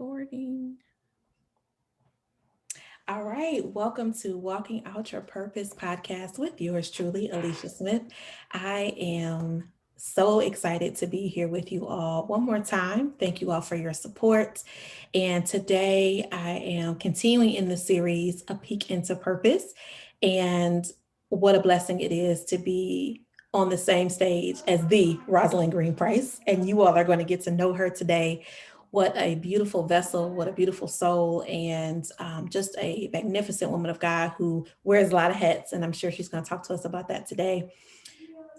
Recording. All right, welcome to Walking Out Your Purpose podcast with yours truly, Alecia Smith. I am so excited to be here with you all one more time. Thank you all for your support. And today I am continuing in the series, A Peek into Purpose. And what a blessing it is to be on the same stage as the Rosalind Greene-Price. And you all are going to get to know her today. What a beautiful vessel, what a beautiful soul, and just a magnificent woman of God who wears a lot of hats. And I'm sure she's going to talk to us about that today.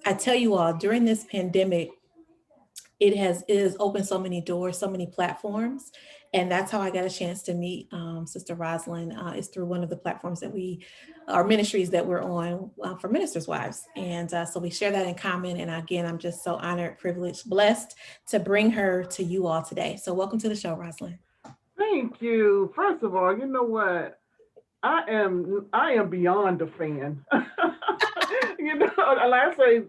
I tell you all, during this pandemic, it has opened so many doors, so many platforms. And that's how I got a chance to meet Sister Rosalind, is through one of the platforms that our ministries that we're on for Ministers' Wives. And so we share that in common. And again, I'm just so honored, privileged, blessed to bring her to you all today. So welcome to the show, Rosalind. Thank you. First of all, you know what? I am beyond a fan. Like I say,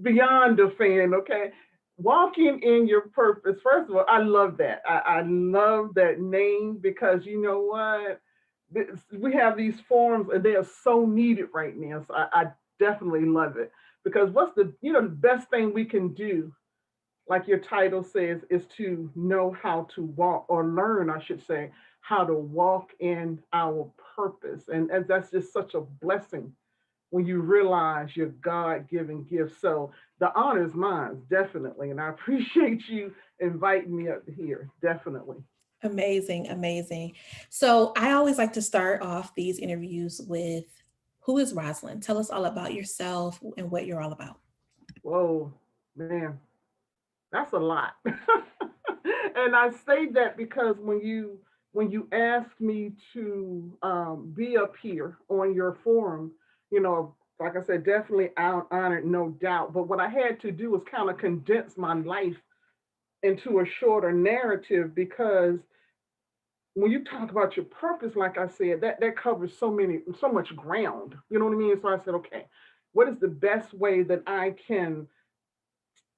beyond a fan. Okay, walking in your purpose. First of all, I love that. I love that name because you know what? We have these forums and they are so needed right now. So I definitely love it because what's the best thing we can do, like your title says, is to know how to walk or learn, I should say, how to walk in our purpose. And that's just such a blessing when you realize your God given gift. So the honor is mine, definitely. And I appreciate you inviting me up here, definitely. Amazing, amazing. So I always like to start off these interviews with, who is Rosalind? Tell us all about yourself and what you're all about. Whoa, man, that's a lot. And I say that because when you ask me to be up here on your forum, you know, like I said, definitely honored, no doubt. But what I had to do was kind of condense my life into a shorter narrative because when you talk about your purpose, like I said, that covers so much ground. You know what I mean? So I said, okay, what is the best way that I can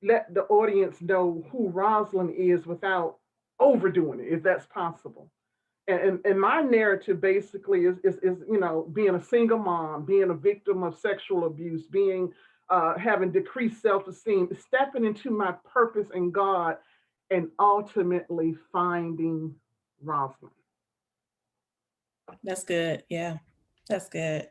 let the audience know who Rosalind is without overdoing it, if that's possible. And my narrative basically is being a single mom, being a victim of sexual abuse, being having decreased self-esteem, stepping into my purpose in God, and ultimately finding Rosalind. That's good. Yeah, that's good.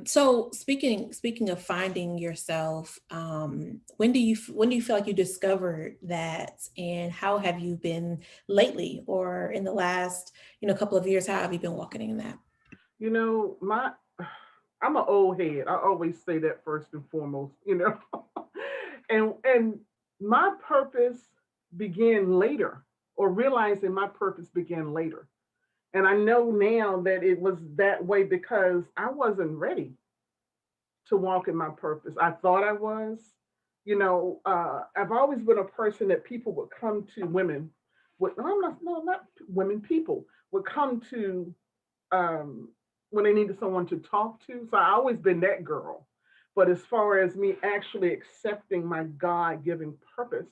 So speaking of finding yourself, when do you feel like you discovered that, and how have you been lately, or in the last couple of years? How have you been walking in that? My I'm an old head. I always say that first and foremost. And my purpose began later, or realizing my purpose began later. And I know now that it was that way because I wasn't ready to walk in my purpose. I thought I was. I've always been a person that people would come to, women, not women, people would come to um, when they needed someone to talk to. So I always been that girl. But as far as me actually accepting my God given purpose,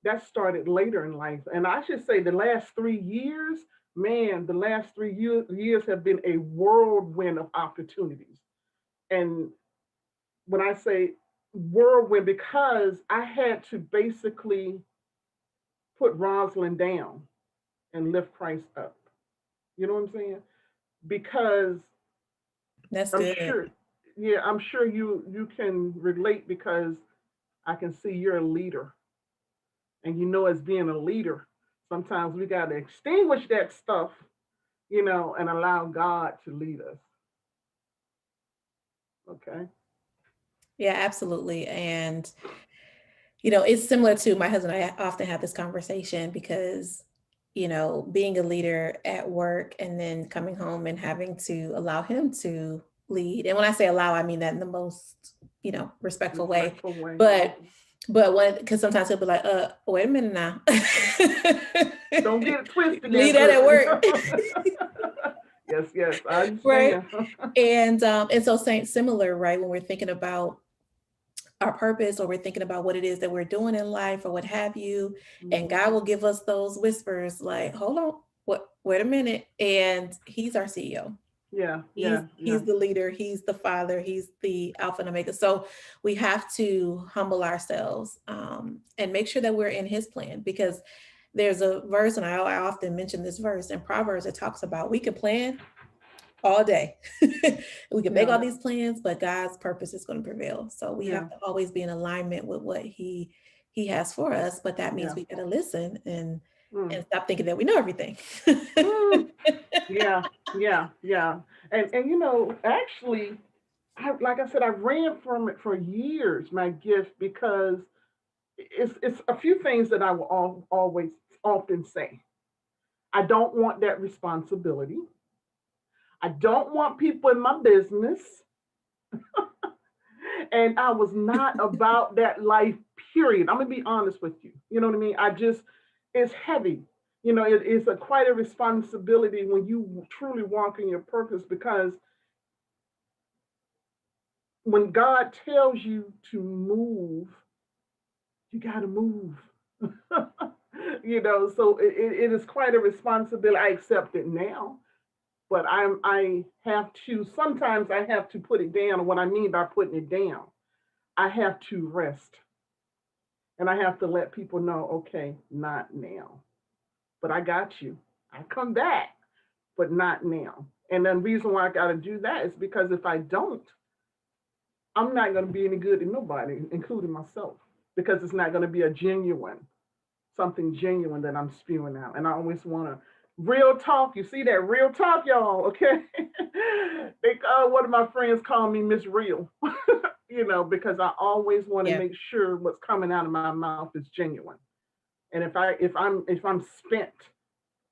that started later in life. And I should say the last 3 years, man, the last three years have been a whirlwind of opportunities. And when I say whirlwind, because I had to basically put Rosalind down and lift Christ up. You know what I'm saying? Because That's I'm good. sure, yeah, I'm sure you can relate because I can see you're a leader. And as being a leader, sometimes we got to extinguish that stuff, and allow God to lead us. Okay. Yeah, absolutely. And it's similar to my husband. I often have this conversation because being a leader at work and then coming home and having to allow him to lead. And when I say allow, I mean that in the most, respectful way. Respectful way. But because sometimes he'll be like, wait a minute now. Don't get it twisted now, Leave that at sister. work. Yes, yes, I Right. understand. And so same similar, right? When we're thinking about our purpose, or we're thinking about what it is that we're doing in life or what have you. And Hmm. God will give us those whispers like, hold on, what, wait a minute. And he's our CEO. Yeah, He's yeah, yeah, he's the leader, he's the father, he's the alpha and omega. So we have to humble ourselves, and make sure that we're in his plan, because there's a verse, and I often mention this verse in Proverbs. It talks about we can plan all day. We can make yeah, all these plans, but God's purpose is going to prevail. So we have yeah, to always be in alignment with what he has for us. But that means yeah. we got to listen Mm. and stop thinking that we know everything. Mm. Yeah, yeah, yeah. And actually, like I said, I ran from it for years, my gift, because it's a few things that I will always often say. I don't want that responsibility. I don't want people in my business. And I was not about that life, period. I'm gonna be honest with you. You know what I mean? It's heavy. It is quite a responsibility when you truly walk in your purpose, because when God tells you to move, you got to move. So it is quite a responsibility. I accept it now, but I have to, sometimes I have to put it down. And what I mean by putting it down, I have to rest, and I have to let people know, okay, not now, but I got you. I come back, but not now. And then the reason why I got to do that is because if I don't, I'm not going to be any good to nobody, including myself, because it's not going to be a genuine, something genuine that I'm spewing out. And I always want to real talk. You see that real talk, y'all? Okay. One of my friends call me Miss Real, because I always want to Yeah. make sure what's coming out of my mouth is genuine. And if I'm spent,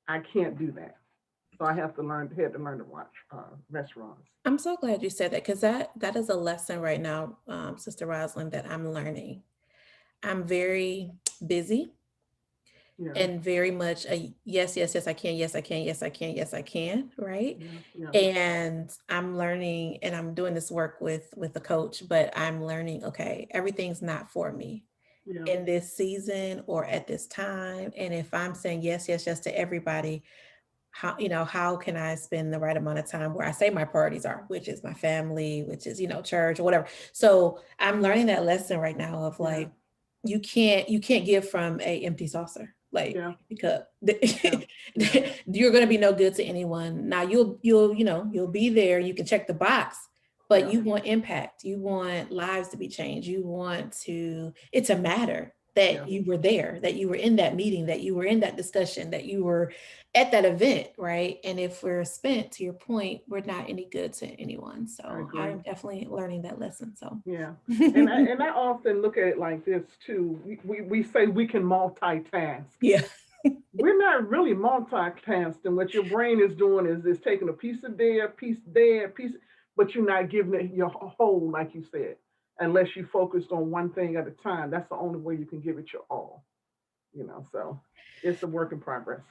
I can't do that. So I had to learn to watch restaurants. I'm so glad you said that, because that is a lesson right now, Sister Rosalind, that I'm learning. I'm very busy Yeah, and very much a yes, yes, yes, I can, yes, I can, yes, I can, yes, I can, right? yeah, yeah, And I'm learning, and I'm doing this work with a coach, but I'm learning, okay, everything's not for me yeah, in this season or at this time. And if I'm saying yes, yes, yes to everybody, how can I spend the right amount of time where I say my priorities are, which is my family, which is, church or whatever. So I'm learning that lesson right now of yeah, like, you can't give from a empty saucer, like yeah, because yeah, yeah, you're going to be no good to anyone. Now you'll be there, you can check the box, but yeah, you want impact, you want lives to be changed, it to matter that yeah. you were there, that you were in that meeting, that you were in that discussion, that you were at that event, right? And if we're spent, to your point, we're not any good to anyone. I So I agree. am definitely learning that lesson. So Yeah. And I often look at it like this too. We say we can multitask. yeah, We're not really multitasking. What your brain is doing is taking a piece there, piece, but you're not giving it your whole, like you said, unless you focused on one thing at a time. That's the only way you can give it your all. So it's a work in progress.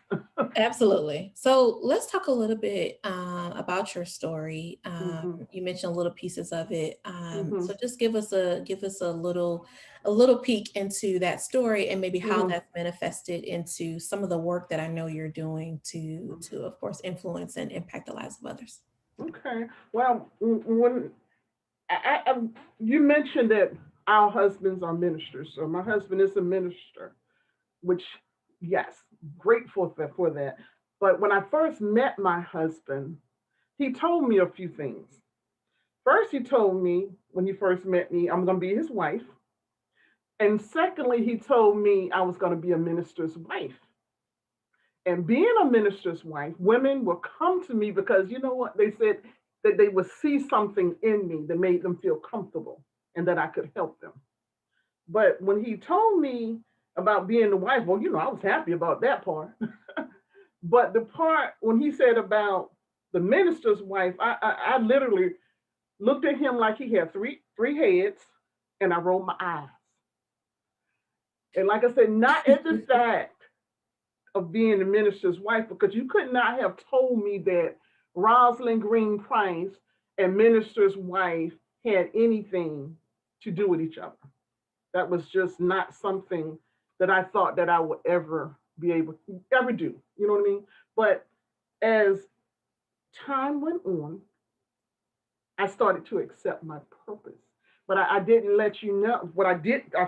absolutely. So let's talk a little bit about your story. Hmm. You mentioned little pieces of it. Hmm. So just give us a little peek into that story, and maybe how Hmm. that's manifested into some of the work that I know you're doing to of course influence and impact the lives of others. Okay. Well, when you mentioned that our husbands are ministers, so my husband is a minister, which, yes, grateful for that. But when I first met my husband, he told me a few things. First, he told me when he first met me, I'm going to be his wife. And secondly, he told me I was going to be a minister's wife. And being a minister's wife, women will come to me because you know what? They said that they would see something in me that made them feel comfortable and that I could help them. But when he told me about being the wife, well, I was happy about that part. But the part when he said about the minister's wife, I literally looked at him like he had three heads, and I rolled my eyes. And like I said, not at the fact of being the minister's wife, because you could not have told me that Rosalind Greene-Price and minister's wife had anything to do with each other. That was just not something that I thought that I would ever be able to ever do. You know what I mean? But as time went on, I started to accept my purpose. But I didn't let you know what I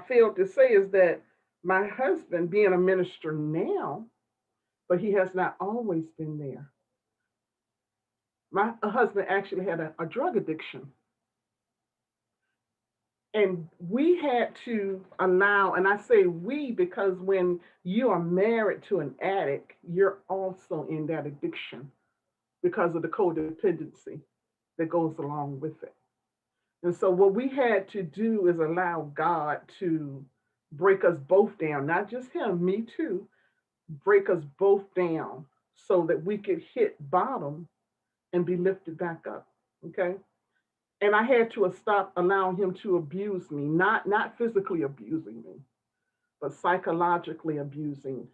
failed to say is that my husband, being a minister now, but he has not always been there. My husband actually had a drug addiction. And we had to allow, and I say we because when you are married to an addict, you're also in that addiction because of the codependency that goes along with it. And so, what we had to do is allow God to break us both down, not just him, me too, break us both down so that we could hit bottom and be lifted back up. Okay. And I had to stop allowing him to abuse me, not physically abusing me, but psychologically abusing,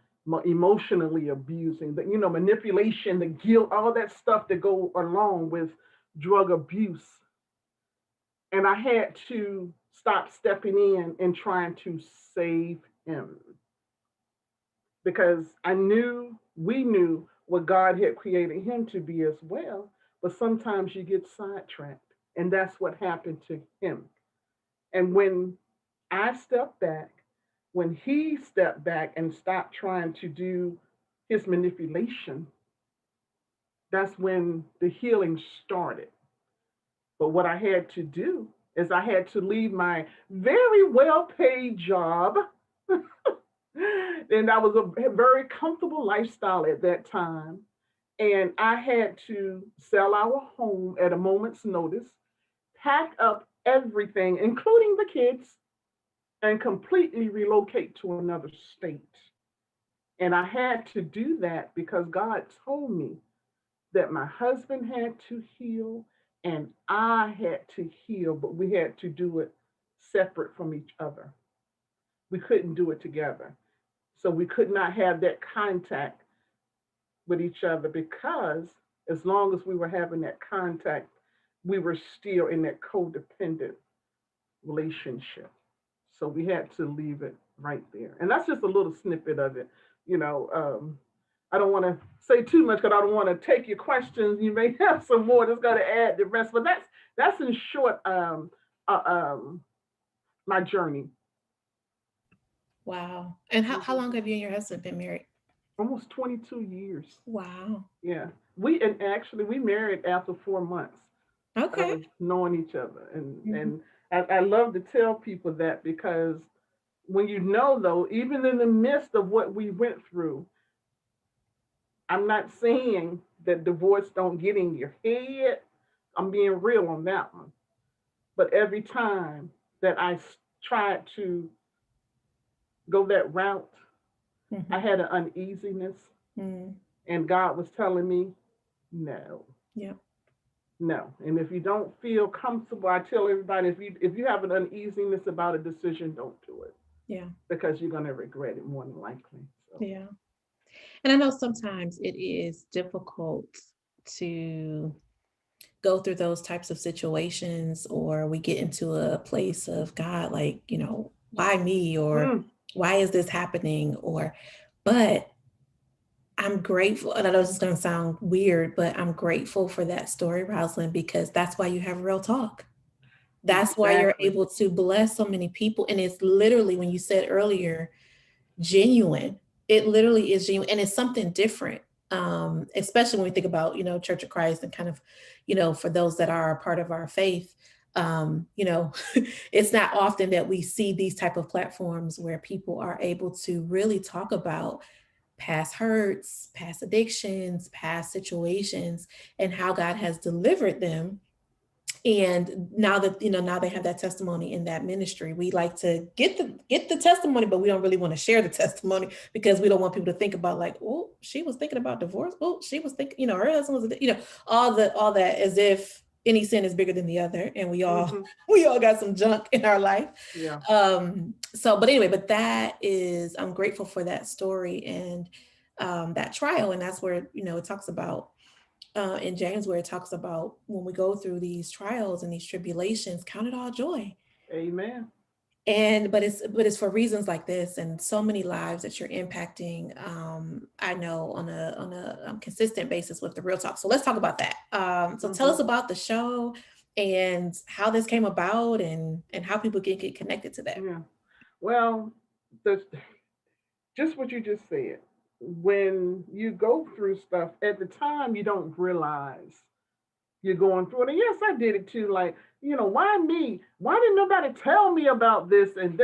emotionally abusing, the manipulation, the guilt, all that stuff that go along with drug abuse. And I had to stop stepping in and trying to save him because we knew what God had created him to be as well. But sometimes you get sidetracked. And that's what happened to him. And when I stepped back, when he stepped back and stopped trying to do his manipulation, that's when the healing started. But what I had to do is I had to leave my very well paid job. And that was a very comfortable lifestyle at that time. And I had to sell our home at a moment's notice, pack up everything, including the kids, and completely relocate to another state. And I had to do that because God told me that my husband had to heal and I had to heal, but we had to do it separate from each other. We couldn't do it together. So we could not have that contact with each other because as long as we were having that contact, we were still in that codependent relationship. So we had to leave it right there. And that's just a little snippet of it. You know, I don't want to say too much because I don't want to take your questions. You may have some more that's going to add the rest, but that's in short uh, um, my journey. Wow. And how Mhm. long have you and your husband been married? Almost 22 years. Wow. Yeah, we and actually we married after 4 months Okay. of knowing each other, Mhm. and I love to tell people that because when you know though, even in the midst of what we went through, I'm not saying that divorce don't get in your head. I'm being real on that one. But every time that tried to go that route, I Mhm. had an uneasiness, Mhm. and God was telling me, no, Yep. no. And if you don't feel comfortable, I tell everybody if you have an uneasiness about a decision, don't do it Yeah. because you're gonna regret it more than likely. So, Yeah. And I know sometimes it is difficult to go through those types of situations, or we get into a place of God, like, why me? Or mm, why is this happening? But I'm grateful. And I know this is going to sound weird, but I'm grateful for that story, Rosalind, because that's why you have real talk. That's why you're exactly. able to bless so many people. And it's literally, when you said earlier, genuine. It literally is genuine, and it's something different. Especially when we think about, Church of Christ, and kind of, for those that are a part of our faith, it's not often that we see these type of platforms where people are able to really talk about past hurts, past addictions, past situations, and how God has delivered them. And now they have that testimony in that ministry. We like to get the testimony, but we don't really want to share the testimony because we don't want people to think about, like, oh, she was thinking about divorce, oh, she was thinking, her husband was, all that, as if any sin is bigger than the other, and we all Hmm. we all got some junk in our life. Yeah. So, but anyway, but that is, I'm grateful for that story, and that trial. And that's where, it talks about, in James, where it talks about when we go through these trials and these tribulations, count it all joy. Amen. And but it's for reasons like this and so many lives that you're impacting. I know on a consistent basis with the Real Talk. So let's talk about that. So tell us Hmm. about the show and how this came about and how people can get connected to that. Yeah. Well, the just what you just said. When you go through stuff at the time, you don't realize you're going through it. And yes, I did it too. Like, why me? Why didn't nobody tell me about this? And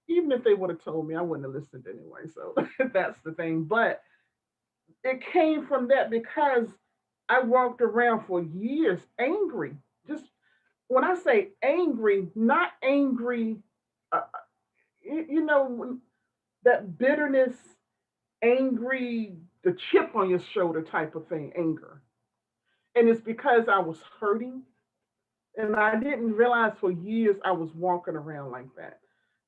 even if they would have told me, I wouldn't have listened anyway. So that's the thing. But it came from that because I walked around for years angry. Just when I say angry, not angry, uh, that bitterness, angry, the chip on your shoulder type of thing, anger. And it's because I was hurting and I didn't realize for years I was walking around like that,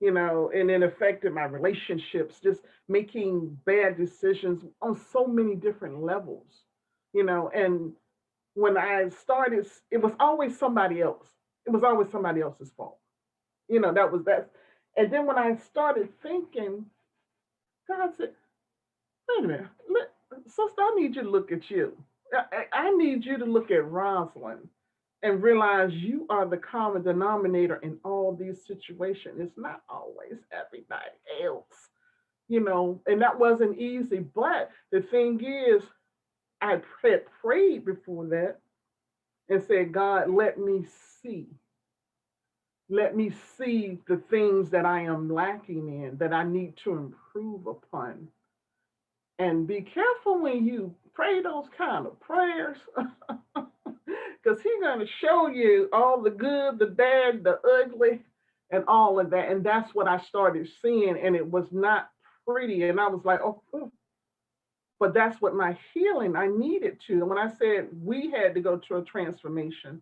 and it affected my relationships, just making bad decisions on so many different levels, and when I started, it was always somebody else. It was always somebody else's fault. That was that. And then when I started thinking, God said, wait a minute, sister, I need you to look at you. I need you to look at Rosalind and realize you are the common denominator in all these situations. It's not always everybody else, and that wasn't easy. But the thing is, I had prayed before that and said, God, see. Let me see the things that I am lacking in, that I need to improve upon. And be careful when you pray those kind of prayers because he's going to show you all the good, the bad, the ugly, and all of that. And that's what I started seeing. And it was not pretty. And I was like, oh, but that's what my healing I needed to. And when I said we had to go to a transformation,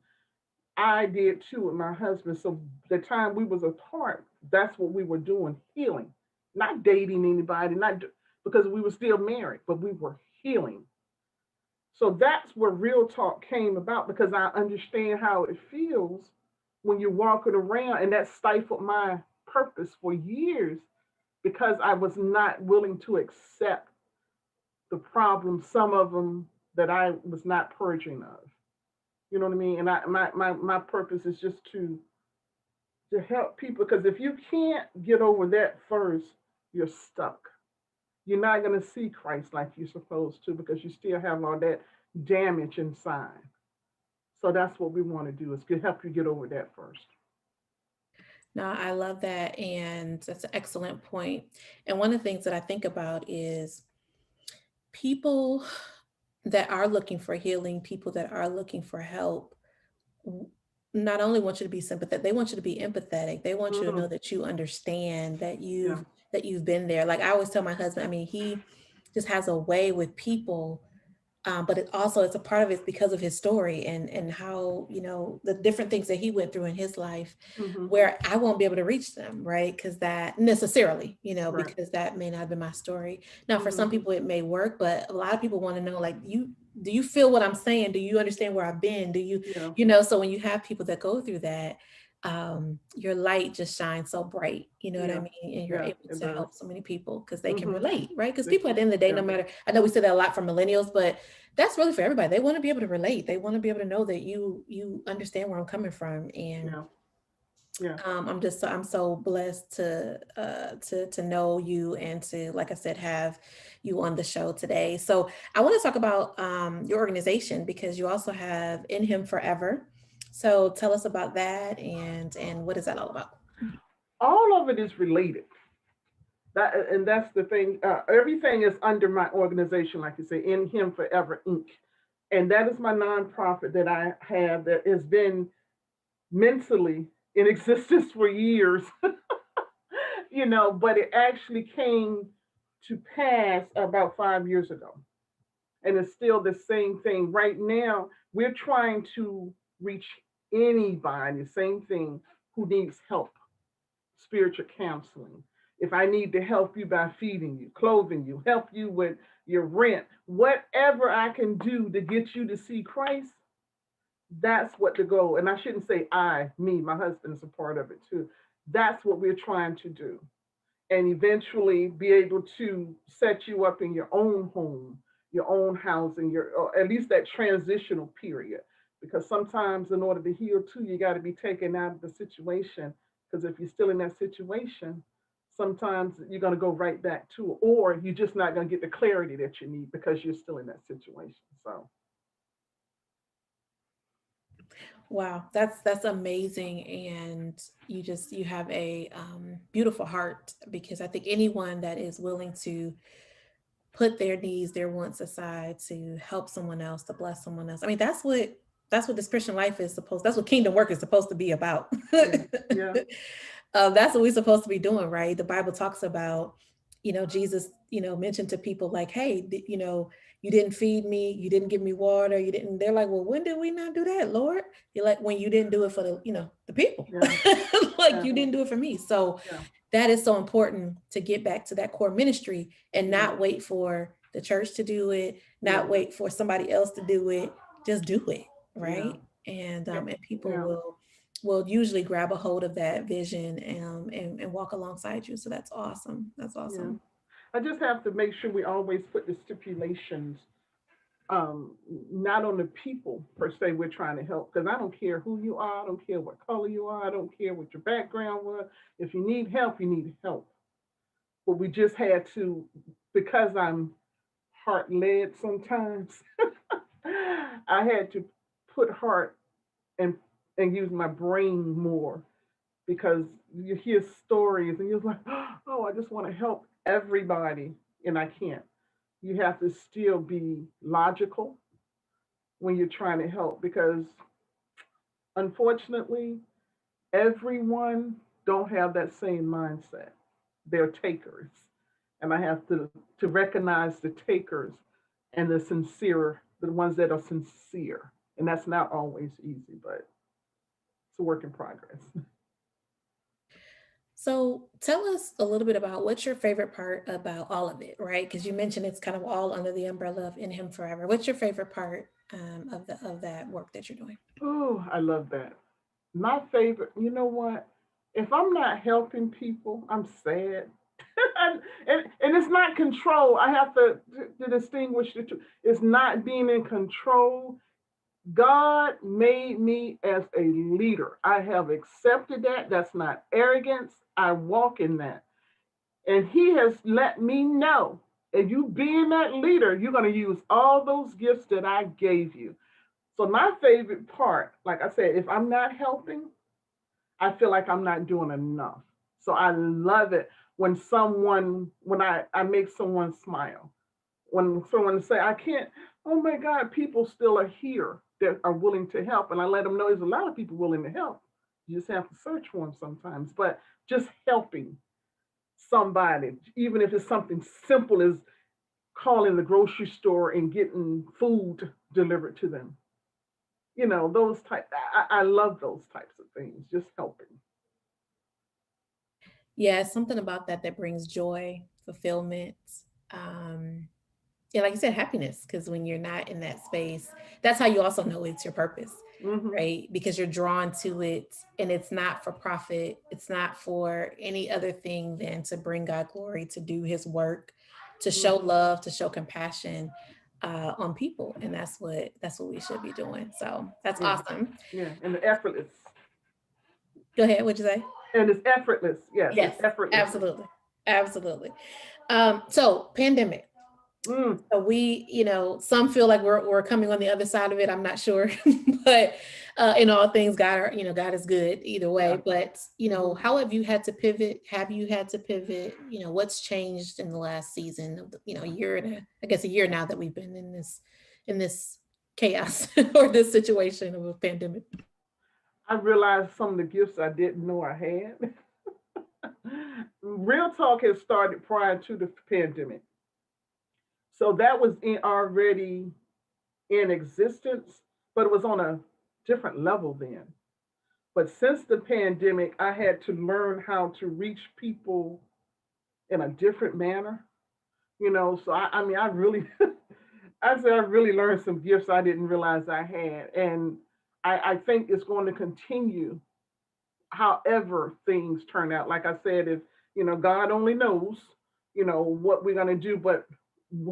I did too with my husband. So the time we was apart, that's what we were doing, healing, not dating anybody, not because we were still married, but we were healing. So that's where Real Talk came about because I understand how it feels when you're walking around, and that stifled my purpose for years because I was not willing to accept the problems, some of them that I was not purging of. You know what I mean? And my purpose is just to help people because if you can't get over that first, you're stuck. You're not going to see Christ like you're supposed to because you still have all that damage inside. So that's what we want to do is to help you get over that first. No, I love that, and that's an excellent point. And one of the things that I think about is people that are looking for healing, people that are looking for help, w- not only want you to be sympathetic, they want you to be empathetic. They want you to know Mm, that you understand, that yeah. you've been there. Like I always tell my husband, I mean, he just has a way with people, but it also it's a part of it's because of his story and how the different things that he went through in his life, Hmm. where I won't be able to reach them, right? Because that necessarily, Right. because that may not have been my story. Now, for some Hmm. people it may work, but a lot of people want to know, like, you do you feel what I'm saying? Do you understand where I've been? Do you, Yeah. so when you have people that go through that, your light just shines so bright, you know what I Yeah. mean? And you're Yeah. able It to does. help so many people because they can Hmm. relate, right? Because They people at can. the end of the day, Yeah. no matter, I know we say that a lot for millennials, but that's really for everybody. They want to be able to relate. They want to be able to know that you understand where I'm coming from. And Yeah. Yeah. I'm so blessed to know you and to, like I said, have you on the show today. So I want to talk about your organization because you also have In Him Forever. So tell us about that and what is that all about? All of it is related. And that's the thing. Everything is under my organization, like you say, In Him Forever Inc. And that is my nonprofit that I have that has been mentally in existence for years, but it actually came to pass about 5 years ago. And it's still the same thing. Right now, we're trying to reach anybody, same thing, who needs help, spiritual counseling. If I need to help you by feeding you, clothing you, help you with your rent, whatever I can do to get you to see Christ, that's what the goal. And I shouldn't say I, me, my husband is a part of it too. That's what we're trying to do. And eventually be able to set you up in your own home, your own housing, your or at least that transitional period. Because sometimes in order to heal too, you got to be taken out of the situation. Because if you're still in that situation, sometimes you're going to go right back to it, or you're just not going to get the clarity that you need because you're still in that situation. So Wow, that's amazing, and you have a beautiful heart, because I think anyone that is willing to put their needs, their wants aside to help someone else, to bless someone else. I mean, that's what this Christian life is supposed. That's what kingdom work is supposed to be about. yeah, yeah, That's what we're supposed to be doing, right? The Bible talks about, Jesus, mentioned to people like, hey, you didn't feed me, you didn't give me water, you didn't. They're like, well, when did we not do that, Lord? You're like, when you didn't do it for the people, yeah, like yeah, you didn't do it for me. So yeah, that is so important to get back to that core ministry and yeah, not wait for the church to do it, yeah, not wait for somebody else to do it. Just do it, yeah, right? And yeah, people yeah, will usually grab a hold of that vision, and walk alongside you. So that's awesome. That's yeah. awesome. I just have to make sure we always put the stipulations um, not on the people per se we're trying to help, because I don't care who you are, I don't care what color you are, I don't care what your background was. If you need help, you need help. But we just had to, because I'm heart led sometimes, I had to put heart and use my brain more, because you hear stories and you're like, oh, I just want to help everybody, and I can't. You have to still be logical when you're trying to help, because unfortunately everyone don't have that same mindset. They're takers, and I have to recognize the takers and the ones that are sincere, and that's not always easy, but it's a work in progress. So tell us a little bit about what's your favorite part about all of it, right? Because you mentioned it's kind of all under the umbrella of In Him Forever. What's your favorite part of that work that you're doing? Oh, I love that. My favorite, you know what? If I'm not helping people, I'm sad. And it's not control. I have to distinguish the two. It's not being in control. God made me as a leader. I have accepted that. That's not arrogance. I walk in that. And He has let me know. And you being that leader, you're going to use all those gifts that I gave you. So, my favorite part, like I said, if I'm not helping, I feel like I'm not doing enough. So I love it when I make someone smile. When someone say, I can't, oh my God, people still are here that are willing to help. And I let them know there's a lot of people willing to help. You just have to search for them sometimes. But just helping somebody, even if it's something simple as calling the grocery store and getting food delivered to them. Those type I love those types of things, just helping. Yeah, something about that brings joy, fulfillment, um, yeah, like you said, happiness. Because when you're not in that space, that's how you also know it's your purpose, Hmm. right? Because you're drawn to it, and it's not for profit. It's not for any other thing than to bring God glory, to do His work, to show Hmm. love, to show compassion on people, and that's what we should be doing. So that's Yeah, awesome. yeah, and the effortless, Go ahead. What'd you say? and it's effortless. Yes, it's Yes, effortless. absolutely, absolutely. So pandemic. Mm, So we, some feel like we're coming on the other side of it. I'm not sure, but in all things, God is good either way. yeah. But Hmm. how have you had to pivot? Have you had to pivot? What's changed in the last season? Year and I guess a year now that we've been in this chaos or this situation of a pandemic. I realized some of the gifts I didn't know I had. Real talk has started prior to the pandemic, so that was already in existence, but it was on a different level then. But since the pandemic, I had to learn how to reach people in a different manner. So I mean, I really, I said I really learned some gifts I didn't realize I had, and I think it's going to continue however things turn out. Like I said, if God only knows, what we're gonna do, but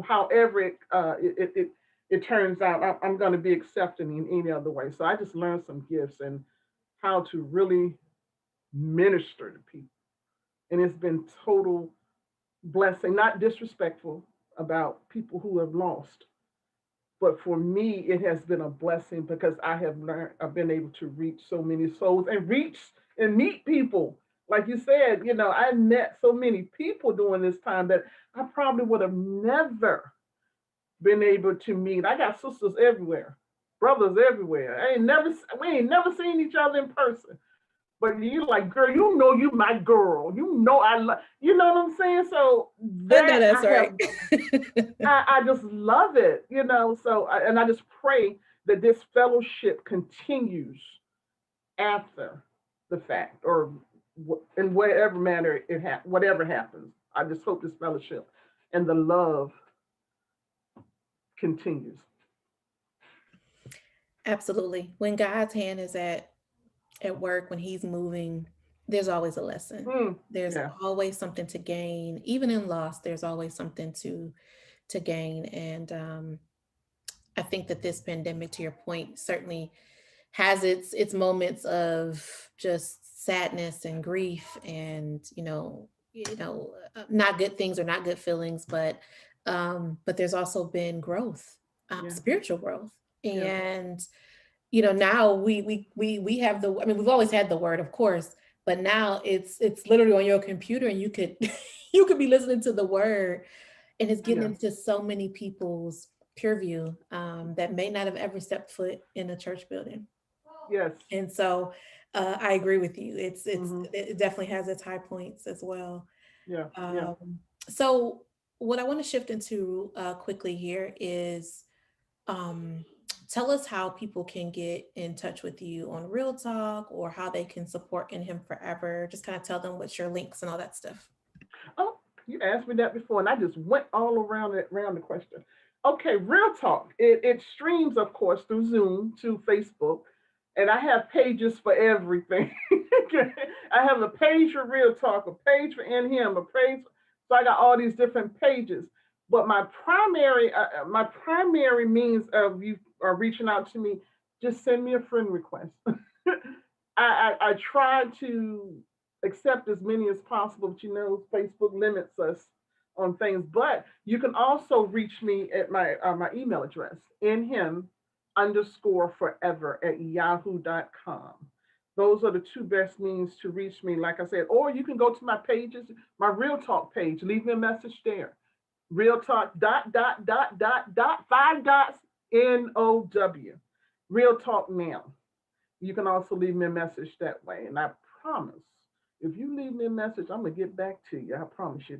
however it turns out, I'm gonna be accepting in any other way. So I just learned some gifts and how to really minister to people, and it's been total blessing, not disrespectful about people who have lost, but for me, it has been a blessing because I've been able to reach so many souls and reach and meet people. Like you said, I met so many people during this time that I probably would have never been able to meet. I got sisters everywhere, brothers everywhere. We ain't never seen each other in person. But you like, girl, you my girl. You know what I'm saying? So I know that that's right. I just love it, and I just pray that this fellowship continues after the fact, or in whatever manner whatever happens. I just hope this fellowship and the love continues. Absolutely. When God's hand is at work, when he's moving, there's always a lesson. There's Yeah, always something to gain. Even in loss, there's always something to gain. And I think that this pandemic, to your point, certainly has its moments of just sadness and grief, and not good things or not good feelings, but there's also been growth, yeah, spiritual growth. yeah, And now we have the, I mean, we've always had the word, of course, but now it's literally on your computer, and you could you could be listening to the word, and it's getting yeah. into so many people's pure view, that may not have ever stepped foot in a church building. Yes. And so I agree with you. Hmm. It definitely has its high points as well. Yeah, yeah. So what I want to shift into quickly here is, um, tell us how people can get in touch with you on Real Talk, or how they can support In Him Forever. Just kind of tell them what's your links and all that stuff. Oh, you asked me that before, and I just went all around the question. Okay, real talk. It streams, of course, through Zoom to Facebook, and I have pages for everything. I have a page for Real Talk, a page for In Him, a page. So I got all these different pages. But my primary means of you are reaching out to me. Just send me a friend request. I try to accept as many as possible, but Facebook limits us on things. But you can also reach me at my email address, in him underscore forever at yahoo.com. Those are the two best means to reach me, like I said. Or you can go to my pages, my Real Talk page, leave me a message there. Real Talk dot five dots NOW. Real Talk now. You can also leave me a message that way. And I promise, if you leave me a message, I'm going to get back to you. I promise you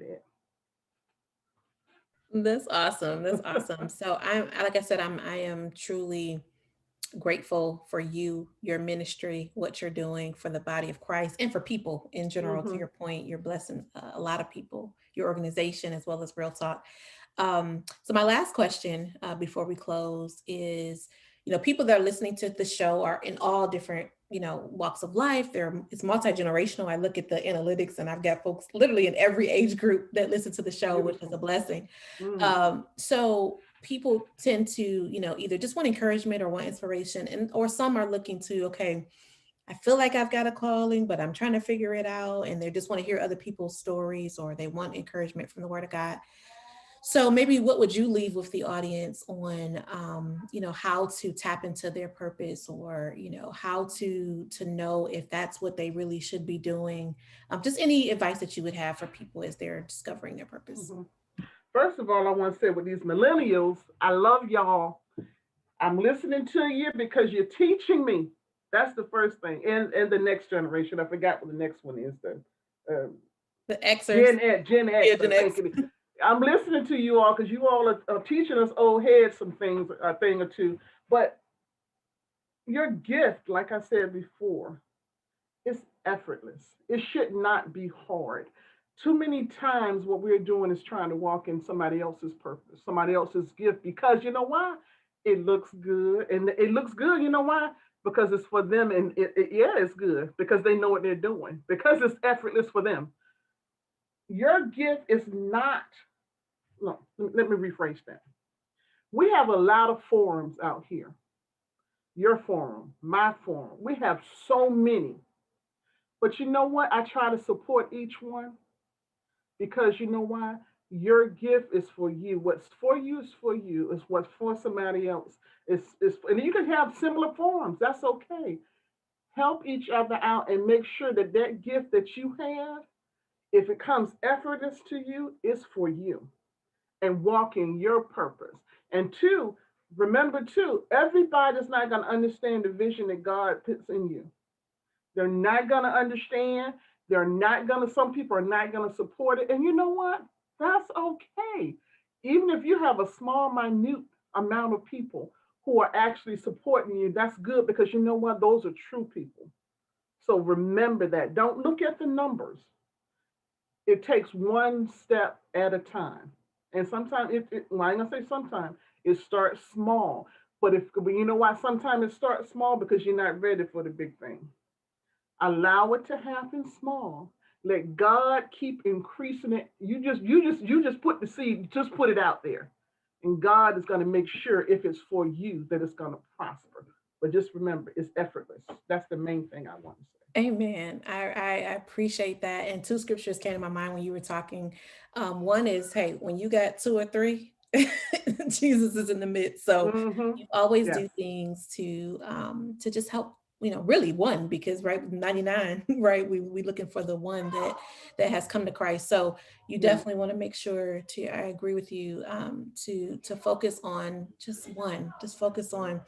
That's awesome. That's that. awesome. So like I said, I am truly grateful for you, your ministry, what you're doing for the body of Christ, and for people in general. To Hmm. your point, you're blessing a lot of people, your organization, as well as Real Talk. So my last question, before we close, is, people that are listening to the show are in all different, walks of life. It's multi-generational. I look at the analytics, and I've got folks literally in every age group that listen to the show, which is Beautiful. a blessing. Mm. So people tend to, either just want encouragement or want inspiration, and or some are looking to, okay, I feel like I've got a calling, but I'm trying to figure it out, and they just want to hear other people's stories, or they want encouragement from the Word of God. So maybe what would you leave with the audience on, how to tap into their purpose, or, how to know if that's what they really should be doing? Just any advice that you would have for people as they're discovering their purpose. Hmm. First of all, I want to say with these millennials, I love y'all. I'm listening to you because you're teaching me. That's the first thing. And the next generation, I forgot what the next one is. The The Xers, Gen X, yeah, I Gen think X. it is. I'm listening to you all because you all are teaching us old heads some things, a thing or two. But your gift, like I said before, is effortless. It should not be hard. Too many times, what we're doing is trying to walk in somebody else's purpose, somebody else's gift, because you know why? It looks good. And it looks good. You know why? because it's for them, and yeah, it's good because they know what they're doing, because it's effortless for them. Your gift is not, no, let me rephrase that. We have a lot of forums out here. Your forum, my forum. We have so many. But you know what? I try to support each one because you know why? Your gift is for you. What's for you is for you. It's what's for somebody else. And you can have similar forums. That's okay. Help each other out and make sure that that gift that you have, if it comes effortless to you, it's for you, and walk in your purpose. And two, remember too, everybody's not going to understand the vision that God puts in you. They're not going to understand. They're not going to, some people are not going to support it. And you know what? That's okay. Even if you have a small, minute amount of people who are actually supporting you, that's good, because you know what? Those are true people. So remember that. Don't look at the numbers. It takes one step at a time. And sometimes well, I'm gonna say sometimes it starts small. But you know why? Sometimes it starts small because you're not ready for the big thing. Allow it to happen small. Let God keep increasing it. You just put the seed, just put it out there. And God is going to make sure, if it's for you, that it's going to prosper. But just remember, it's effortless. That's the main thing I want to say. Amen. I appreciate that. And two scriptures came to my mind when you were talking. One is, hey, when you got two or three, Jesus is in the midst. So Mm-hmm. you always Yes. do things to just help, really one, because right, 99, right? We looking for the one that has come to Christ. So you Yes. definitely want to make sure to, I agree with you, to focus on just one, just focus on,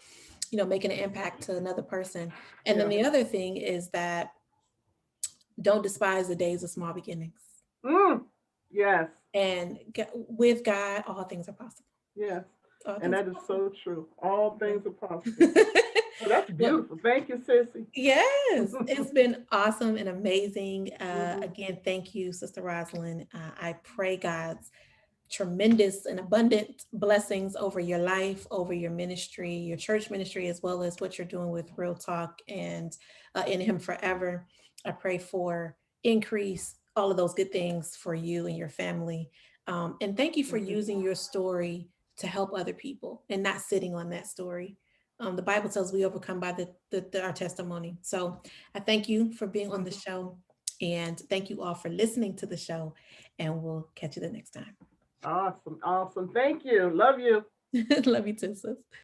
making an impact to another person. And then Yes. the other thing is that don't despise the days of small beginnings. Mm. Yes. And with God, all things are possible. Yes. All And things that are is possible. so true. All things are possible. Yeah. Oh, that's Well, beautiful. Thank you, Sissy. yes, it's been awesome and amazing. Hmm. Again, thank you, Sister Rosalind. I pray God's tremendous and abundant blessings over your life, over your ministry, your church ministry, as well as what you're doing with Real Talk and in Him Forever. I pray for increase, all of those good things for you and your family. And thank you for Thank you. using your story to help other people and not sitting on that story. The Bible tells we overcome by our testimony. So I thank you for being on the Hmm. show, and thank you all for listening to the show. And we'll catch you the next time. Awesome. Awesome. Thank you. Love you. Love you too, sis.